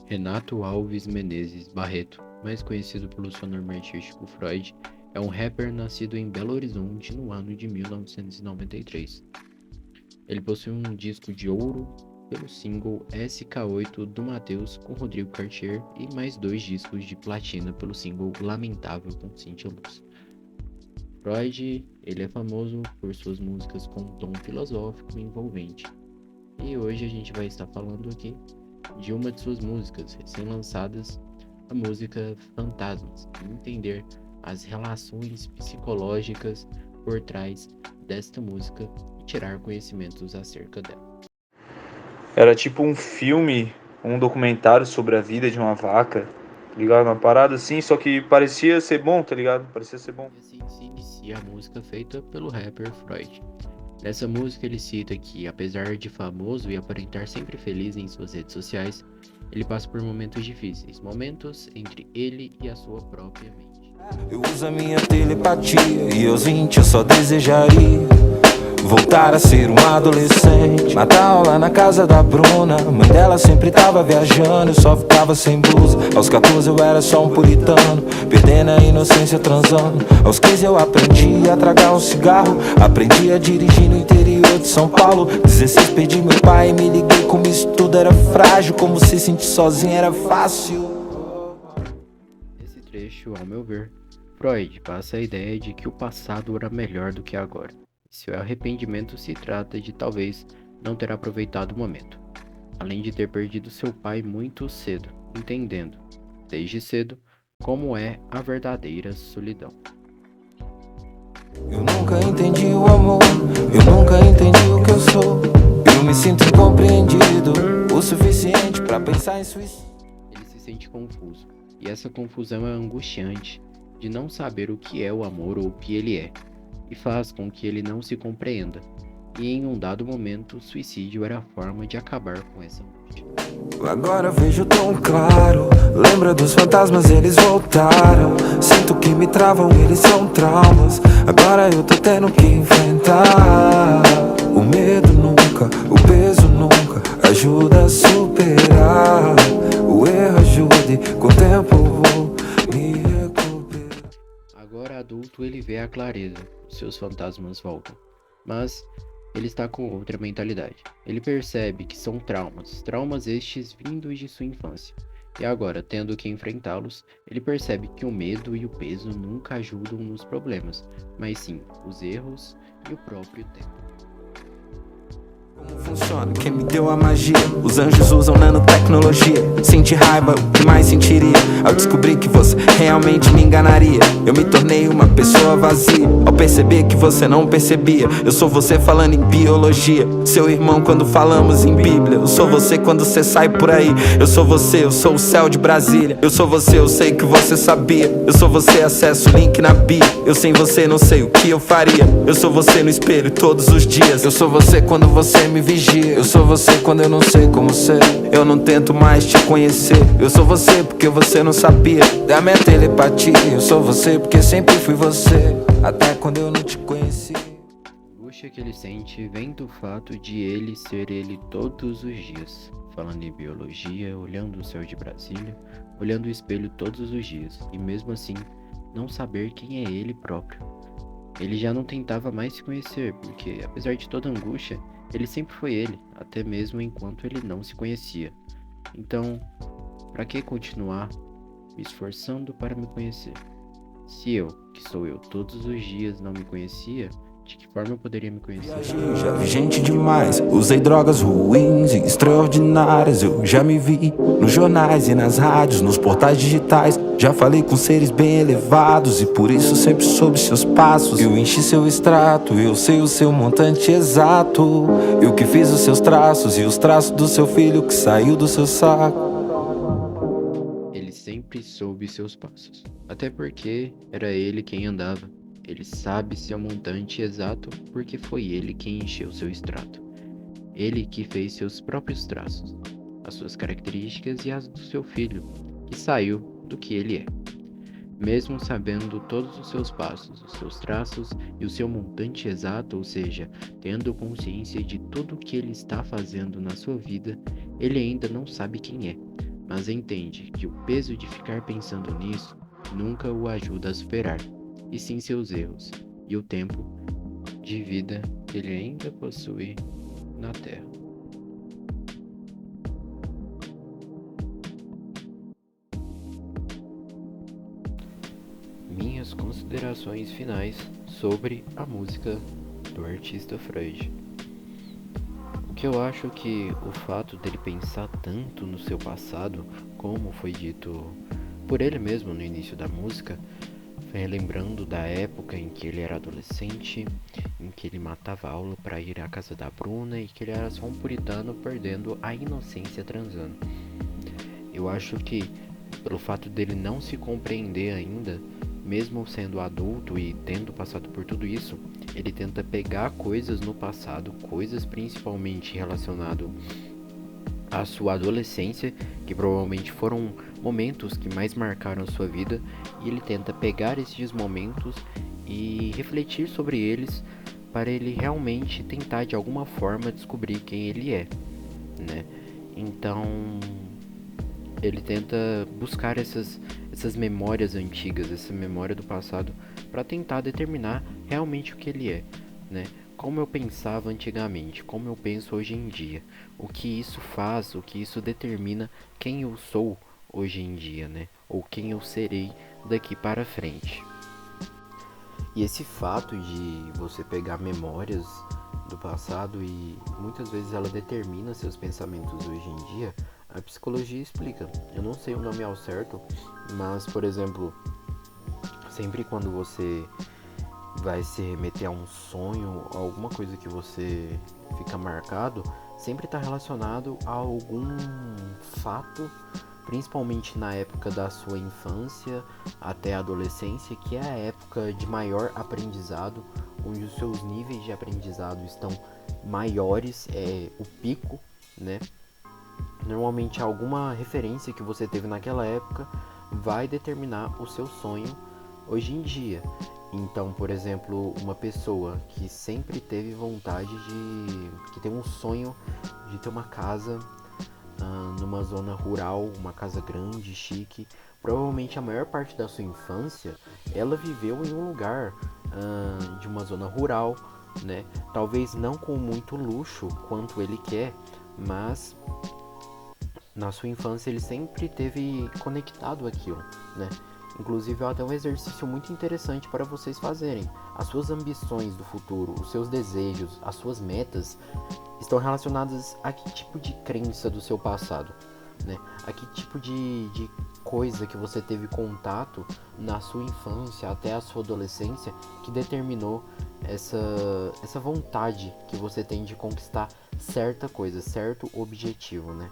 Renato Alves Menezes Barreto, mais conhecido pelo seu nome artístico Freud, é um rapper nascido em Belo Horizonte no ano de 1993. Ele possui um disco de ouro pelo single SK8 do Mateus com Rodrigo Cartier e mais dois discos de platina pelo single Lamentável com Cynthia Luz. Freud, ele é famoso por suas músicas com um tom filosófico e envolvente. E hoje a gente vai estar falando aqui de uma de suas músicas recém-lançadas, a música Fantasmas, e entender as relações psicológicas por trás desta música e tirar conhecimentos acerca dela. Era tipo um filme, um documentário sobre a vida de uma vaca, tá ligado? Uma parada assim, só que parecia ser bom, tá ligado? Parecia ser bom. E assim se inicia a música feita pelo rapper Freud. Nessa música ele cita que, apesar de famoso e aparentar sempre feliz em suas redes sociais, ele passa por momentos difíceis, momentos entre ele e a sua própria mente. Eu uso a minha telepatia e eu só desejaria voltar a ser um adolescente. Matar aula na casa da Bruna, mãe dela sempre tava viajando, eu só ficava sem blusa. Aos 14 eu era só um puritano, perdendo a inocência transando. Aos 15 eu aprendi a tragar um cigarro, aprendi a dirigir no interior de São Paulo. 16 perdi meu pai e me liguei como isso tudo era frágil, como se sentir sozinho era fácil. Nesse trecho, ao meu ver, Freud passa a ideia de que o passado era melhor do que agora. E seu arrependimento se trata de talvez não ter aproveitado o momento, além de ter perdido seu pai muito cedo, entendendo, desde cedo, como é a verdadeira solidão. Eu nunca entendi o amor, eu nunca entendi o que eu sou. Eu me sinto incompreendido o suficiente pra pensar em suicídio. Ele se sente confuso, e essa confusão é angustiante de não saber o que é o amor ou o que ele é, e faz com que ele não se compreenda, e em um dado momento o suicídio era a forma de acabar com essa angústia. Agora vejo tão claro, lembra dos fantasmas, eles voltaram. Sinto que me travam, eles são traumas. Agora eu tô tendo que enfrentar. O medo nunca, o peso nunca ajuda a superar. O erro ajuda e com o tempo eu vou me recuperar. Agora adulto ele vê a clareza, os seus fantasmas voltam, mas ele está com outra mentalidade. Ele percebe que são traumas estes vindos de sua infância. E agora, tendo que enfrentá-los, ele percebe que o medo e o peso nunca ajudam nos problemas, mas sim os erros e o próprio tempo. Como funciona? Quem me deu a magia? Os anjos usam nanotecnologia. Senti raiva, o que mais sentiria? Ao descobrir que você realmente me enganaria. Eu me tornei uma pessoa vazia. Ao perceber que você não percebia. Eu sou você falando em biologia. Seu irmão quando falamos em Bíblia. Eu sou você quando você sai por aí. Eu sou você, eu sou o céu de Brasília. Eu sou você, eu sei que você sabia. Eu sou você, acesso o link na bio. Eu sem você não sei o que eu faria. Eu sou você no espelho todos os dias. Eu sou você quando você me vigia. Eu sou você quando eu não sei como ser. Eu não tento mais te conhecer. Eu sou você porque você não sabia da minha telepatia. Eu sou você porque sempre fui você, até quando eu não te conheci. A angústia que ele sente vem do fato de ele ser ele todos os dias, falando em biologia, olhando o céu de Brasília, olhando o espelho todos os dias, e mesmo assim não saber quem é ele próprio. Ele já não tentava mais se conhecer, porque apesar de toda a angústia, ele sempre foi ele, até mesmo enquanto ele não se conhecia. Então, para que continuar me esforçando para me conhecer? Se eu, que sou eu todos os dias, não me conhecia, de que forma eu poderia me conhecer? Já vi gente demais, usei drogas ruins e extraordinárias. Eu já me vi nos jornais e nas rádios, nos portais digitais. Já falei com seres bem elevados e por isso sempre soube seus passos. Eu enchi seu extrato, eu sei o seu montante exato. Eu que fiz os seus traços e os traços do seu filho que saiu do seu saco. Ele sempre soube seus passos, até porque era ele quem andava. Ele sabe seu montante exato porque foi ele quem encheu seu extrato. Ele que fez seus próprios traços, as suas características e as do seu filho, que saiu do que ele é. Mesmo sabendo todos os seus passos, os seus traços e o seu montante exato, ou seja, tendo consciência de tudo o que ele está fazendo na sua vida, ele ainda não sabe quem é. mas entende que o peso de ficar pensando nisso nunca o ajuda a superar, e sim seus erros e o tempo de vida que ele ainda possui na Terra. Minhas considerações finais sobre a música do artista Freud. O que eu acho que o fato dele pensar tanto no seu passado, como foi dito por ele mesmo no início da música, lembrando da época em que ele era adolescente, em que ele matava a aula para ir à casa da Bruna e que ele era só um puritano perdendo a inocência transando. Eu acho que, pelo fato dele não se compreender ainda, mesmo sendo adulto e tendo passado por tudo isso, ele tenta pegar coisas no passado, coisas principalmente relacionadas à sua adolescência, que provavelmente foram momentos que mais marcaram a sua vida, e ele tenta pegar esses momentos e refletir sobre eles para ele realmente tentar de alguma forma descobrir quem ele é, né? Então, ele tenta buscar essas memórias antigas, essa memória do passado, para tentar determinar realmente o que ele é, né? Como eu pensava antigamente, como eu penso hoje em dia, o que isso faz, o que isso determina quem eu sou hoje em dia, né? Ou quem eu serei daqui para frente. E esse fato de você pegar memórias do passado e muitas vezes ela determina seus pensamentos hoje em dia, a psicologia explica. Eu não sei o nome ao certo, mas, por exemplo, sempre quando você vai se remeter a um sonho, a alguma coisa que você fica marcado, sempre está relacionado a algum fato, principalmente na época da sua infância até a adolescência, que é a época de maior aprendizado, onde os seus níveis de aprendizado estão maiores, é o pico, né? Normalmente alguma referência que você teve naquela época vai determinar o seu sonho hoje em dia. Então, por exemplo, uma pessoa que sempre teve vontade que tem um sonho de ter uma casa numa zona rural, uma casa grande, chique, provavelmente a maior parte da sua infância ela viveu em um lugar de uma zona rural, né? Talvez não com muito luxo quanto ele quer, mas na sua infância ele sempre teve conectado aquilo, né? Inclusive é até um exercício muito interessante para vocês fazerem. As suas ambições do futuro, os seus desejos, as suas metas estão relacionadas a que tipo de crença do seu passado, né? A que tipo de coisa que você teve contato na sua infância até a sua adolescência que determinou essa vontade que você tem de conquistar certa coisa, certo objetivo, né?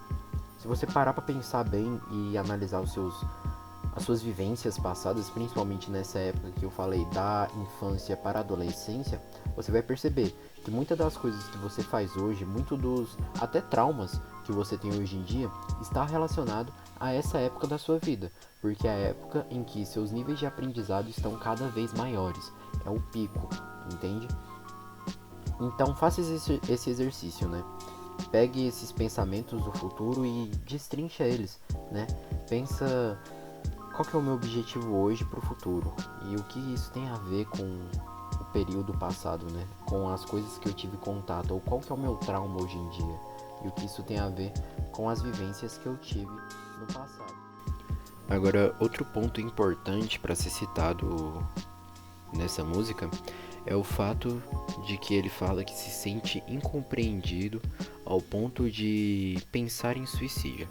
Se você parar para pensar bem e analisar as suas vivências passadas, principalmente nessa época que eu falei da infância para a adolescência, você vai perceber que muitas das coisas que você faz hoje, muito dos até traumas que você tem hoje em dia, está relacionado a essa época da sua vida, porque é a época em que seus níveis de aprendizado estão cada vez maiores, é o pico, entende? Então faça esse exercício, né? Pegue esses pensamentos do futuro e destrincha eles, né? Pensa qual que é o meu objetivo hoje para o futuro e o que isso tem a ver com o período passado, né? Com as coisas que eu tive contato, ou qual que é o meu trauma hoje em dia e o que isso tem a ver com as vivências que eu tive no passado. Agora, outro ponto importante para ser citado nessa música é o fato de que ele fala que se sente incompreendido ao ponto de pensar em suicídio,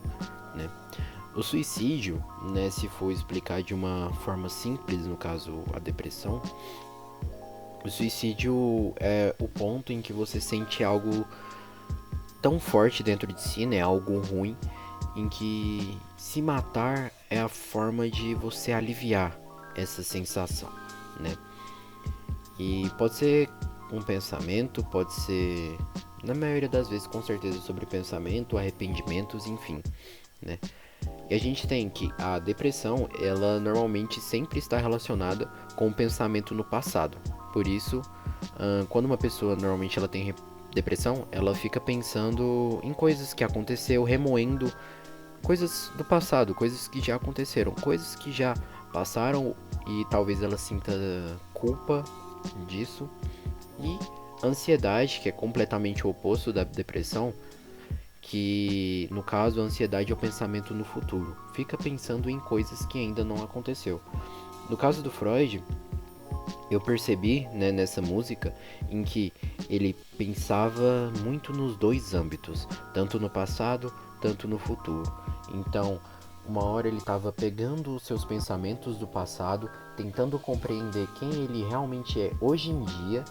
né? O suicídio, né, se for explicar de uma forma simples, no caso a depressão, o suicídio é o ponto em que você sente algo tão forte dentro de si, né, algo ruim, em que se matar é a forma de você aliviar essa sensação, né? E pode ser um pensamento, pode ser, na maioria das vezes, com certeza, sobre pensamento, arrependimentos, enfim, né? E a gente tem que a depressão, ela normalmente sempre está relacionada com o pensamento no passado. Por isso, quando uma pessoa normalmente ela tem depressão, ela fica pensando em coisas que aconteceu, remoendo coisas do passado, coisas que já aconteceram, coisas que já passaram e talvez ela sinta culpa disso. E ansiedade, que é completamente o oposto da depressão, que no caso a ansiedade é o pensamento no futuro, fica pensando em coisas que ainda não aconteceu. No caso do Freud, eu percebi, né, nessa música em que ele pensava muito nos dois âmbitos, tanto no passado, tanto no futuro. Então, uma hora ele estava pegando os seus pensamentos do passado, tentando compreender quem ele realmente é hoje em dia,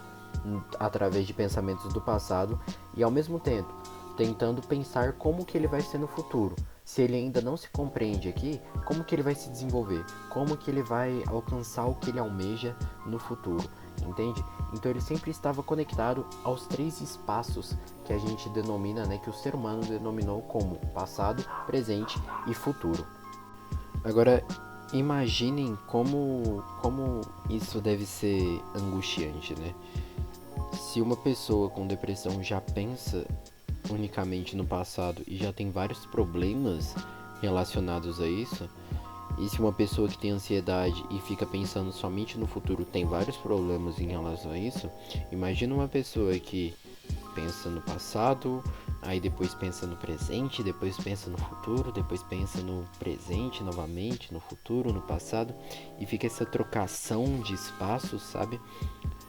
através de pensamentos do passado, e ao mesmo tempo tentando pensar como que ele vai ser no futuro. Se ele ainda não se compreende aqui, como que ele vai se desenvolver? Como que ele vai alcançar o que ele almeja no futuro? Entende? Então ele sempre estava conectado aos 3 espaços que a gente denomina, né, que o ser humano denominou como passado, presente e futuro. Agora, imaginem como isso deve ser angustiante, né? Se uma pessoa com depressão já pensa unicamente no passado e já tem vários problemas relacionados a isso, e se uma pessoa que tem ansiedade e fica pensando somente no futuro tem vários problemas em relação a isso, imagina uma pessoa que pensa no passado, aí depois pensa no presente, depois pensa no futuro, depois pensa no presente novamente, no futuro, no passado, e fica essa trocação de espaços, sabe?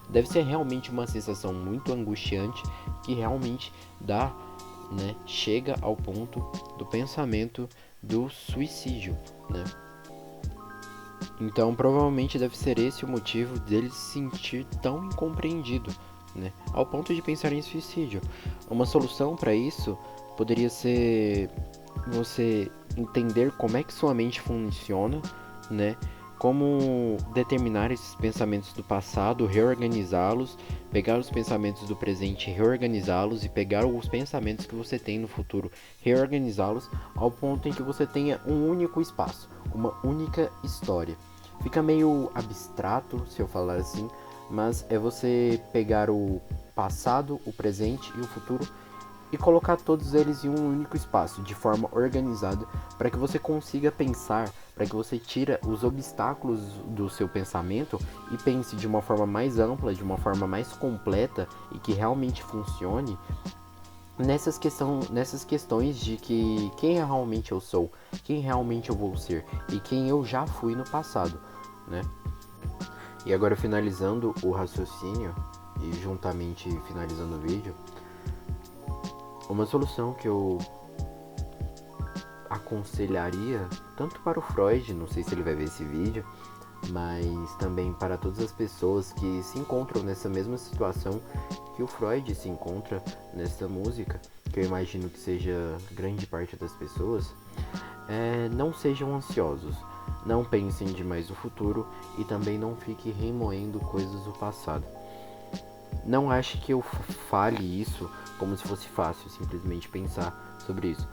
Deve ser realmente uma sensação muito angustiante que realmente dá, né, chega ao ponto do pensamento do suicídio, né? Então provavelmente deve ser esse o motivo dele se sentir tão incompreendido, né, ao ponto de pensar em suicídio. Uma solução para isso poderia ser você entender como é que sua mente funciona, né? Como determinar esses pensamentos do passado, reorganizá-los, pegar os pensamentos do presente, reorganizá-los e pegar os pensamentos que você tem no futuro, reorganizá-los ao ponto em que você tenha um único espaço, uma única história. Fica meio abstrato se eu falar assim, mas é você pegar o passado, o presente e o futuro e colocar todos eles em um único espaço, de forma organizada, para que você consiga pensar, para que você tire os obstáculos do seu pensamento e pense de uma forma mais ampla, de uma forma mais completa e que realmente funcione nessas questões de que quem realmente eu sou, quem realmente eu vou ser e quem eu já fui no passado, né? E agora finalizando o raciocínio e juntamente finalizando o vídeo, uma solução que eu aconselharia tanto para o Freud, não sei se ele vai ver esse vídeo, mas também para todas as pessoas que se encontram nessa mesma situação que o Freud se encontra nessa música, que eu imagino que seja grande parte das pessoas, não sejam ansiosos, não pensem demais no futuro e também não fiquem remoendo coisas do passado. Não ache que eu fale isso como se fosse fácil, simplesmente pensar sobre isso.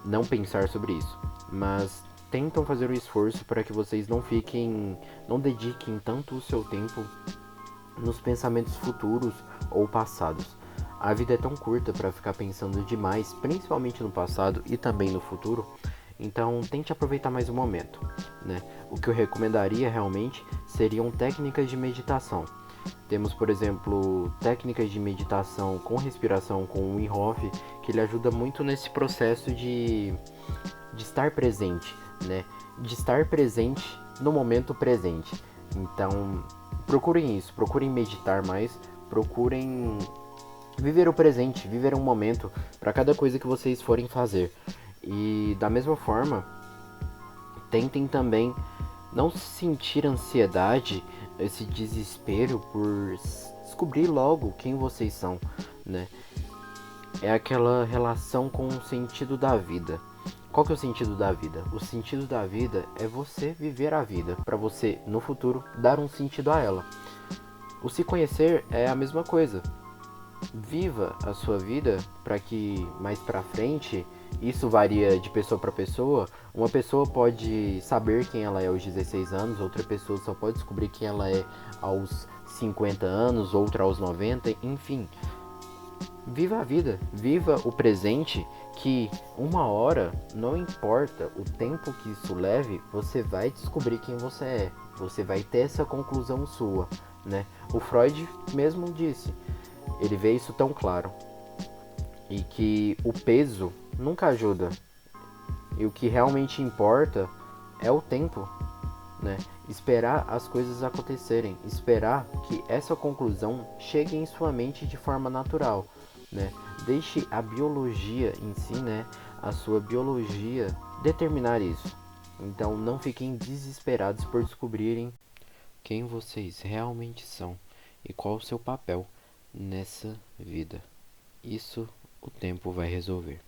Não pensar sobre isso, mas tentam fazer o esforço para que vocês não dediquem tanto o seu tempo nos pensamentos futuros ou passados. A vida é tão curta para ficar pensando demais, principalmente no passado e também no futuro. Então tente aproveitar mais o momento, né? O que eu recomendaria realmente seriam técnicas de meditação. Temos, por exemplo, técnicas de meditação com respiração com o Wim Hof, que ele ajuda muito nesse processo de estar presente, né? De estar presente no momento presente. Então, procurem isso, procurem meditar mais, procurem viver o presente, viver um momento para cada coisa que vocês forem fazer. E da mesma forma, tentem também não sentir ansiedade, esse desespero por descobrir logo quem vocês são, né? É aquela relação com o sentido da vida. Qual que é o sentido da vida? O sentido da vida é você viver a vida, para você, no futuro, dar um sentido a ela. O se conhecer é a mesma coisa. Viva a sua vida para que mais pra frente, isso varia de pessoa para pessoa. Uma pessoa pode saber quem ela é aos 16 anos, outra pessoa só pode descobrir quem ela é aos 50 anos, outra aos 90, enfim. Viva a vida, viva o presente, que uma hora, não importa o tempo que isso leve, você vai descobrir quem você é. Você vai ter essa conclusão sua, né? O Freud mesmo disse, ele vê isso tão claro. E que o peso nunca ajuda. E o que realmente importa é o tempo, né? Esperar as coisas acontecerem, esperar que essa conclusão chegue em sua mente de forma natural, né? Deixe a biologia em si, né? A sua biologia determinar isso. Então não fiquem desesperados por descobrirem quem vocês realmente são e qual o seu papel nessa vida. Isso o tempo vai resolver.